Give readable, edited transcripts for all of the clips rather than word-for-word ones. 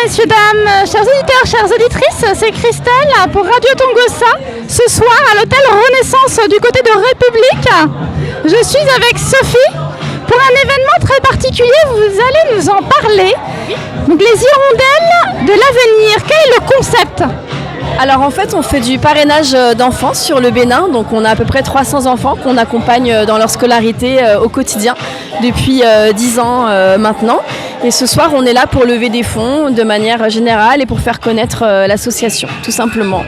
messieurs, dames, chers auditeurs, chères auditrices, c'est Christelle pour Radio Tongossa, ce soir à l'hôtel Renaissance du côté de République. Je suis avec Sophie pour un événement très particulier, vous allez nous en parler. Donc les hirondelles de l'avenir, quel est le concept ? Alors en fait on fait du parrainage d'enfants sur le Bénin, donc on a à peu près 300 enfants qu'on accompagne dans leur scolarité au quotidien depuis 10 ans maintenant. Et ce soir on est là pour lever des fonds de manière générale et pour faire connaître l'association tout simplement.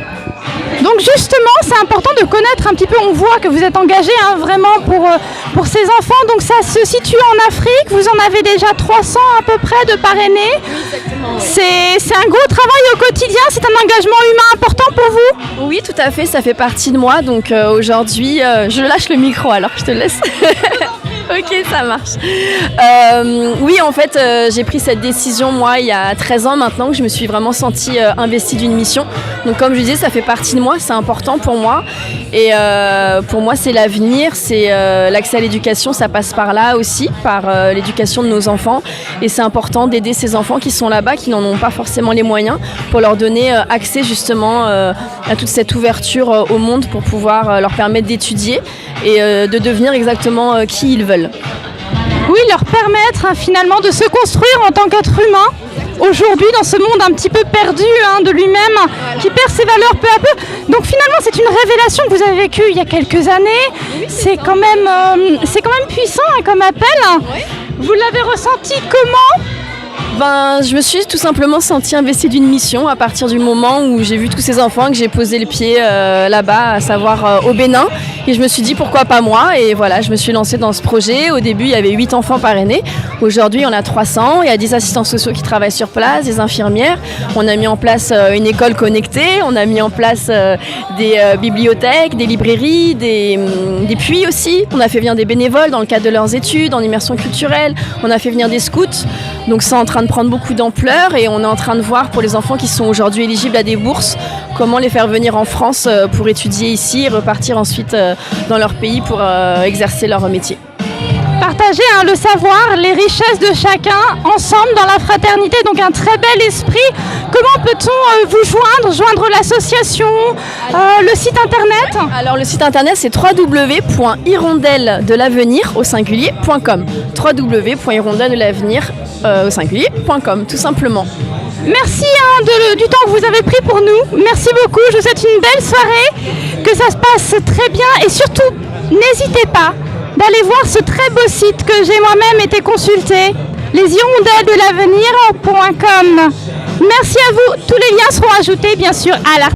Donc justement, c'est important de connaître un petit peu, on voit que vous êtes engagé vraiment pour ces enfants. Donc ça se situe en Afrique, vous en avez déjà 300 à peu près de parrainés. Exactement, ouais. C'est un gros travail au quotidien, c'est un engagement humain important pour vous ? Oui, tout à fait, ça fait partie de moi. Donc aujourd'hui, je lâche le micro alors, je te laisse. Ok, ça marche. Oui, en fait, j'ai pris cette décision, moi, il y a 13 ans maintenant, que je me suis vraiment sentie investie d'une mission. Donc, comme je disais, ça fait partie de moi, c'est important pour moi. Et pour moi, c'est l'avenir, c'est l'accès à l'éducation, ça passe par là aussi, par l'éducation de nos enfants. Et c'est important d'aider ces enfants qui sont là-bas, qui n'en ont pas forcément les moyens, pour leur donner accès justement à toute cette ouverture au monde pour pouvoir leur permettre d'étudier et de devenir exactement qui ils veulent. Oui, leur permettre finalement de se construire en tant qu'être humain aujourd'hui dans ce monde un petit peu perdu de lui-même, qui perd ses valeurs peu à peu. Donc finalement c'est une révélation que vous avez vécue il y a quelques années. C'est quand même puissant comme appel. Vous l'avez ressenti comment ? Je me suis tout simplement sentie investie d'une mission à partir du moment où j'ai vu tous ces enfants, que j'ai posé le pied là-bas, à savoir au Bénin. Et je me suis dit pourquoi pas moi, et voilà, je me suis lancée dans ce projet. Au début il y avait 8 enfants parrainés, aujourd'hui on a 300, il y a 10 assistants sociaux qui travaillent sur place, des infirmières, on a mis en place une école connectée, on a mis en place des bibliothèques, des librairies, des puits aussi, on a fait venir des bénévoles dans le cadre de leurs études, en immersion culturelle, on a fait venir des scouts, donc c'est en train de prendre beaucoup d'ampleur et on est en train de voir pour les enfants qui sont aujourd'hui éligibles à des bourses, comment les faire venir en France pour étudier ici et repartir ensuite dans leur pays pour exercer leur métier. Partager le savoir, les richesses de chacun, ensemble dans la fraternité, donc un très bel esprit. Comment peut-on vous joindre l'association, le site internet ? Alors le site internet c'est www.hirondellesdelavenir au singulier.com www.hirondellesdelavenir.com tout simplement. Merci du temps que vous avez pris pour nous. Merci beaucoup, je vous souhaite une belle soirée, que ça se passe très bien et surtout n'hésitez pas d'aller voir ce très beau site que j'ai moi-même été consulté, leshirondellesdelavenir.com. Merci à vous, tous les liens seront ajoutés bien sûr à l'article.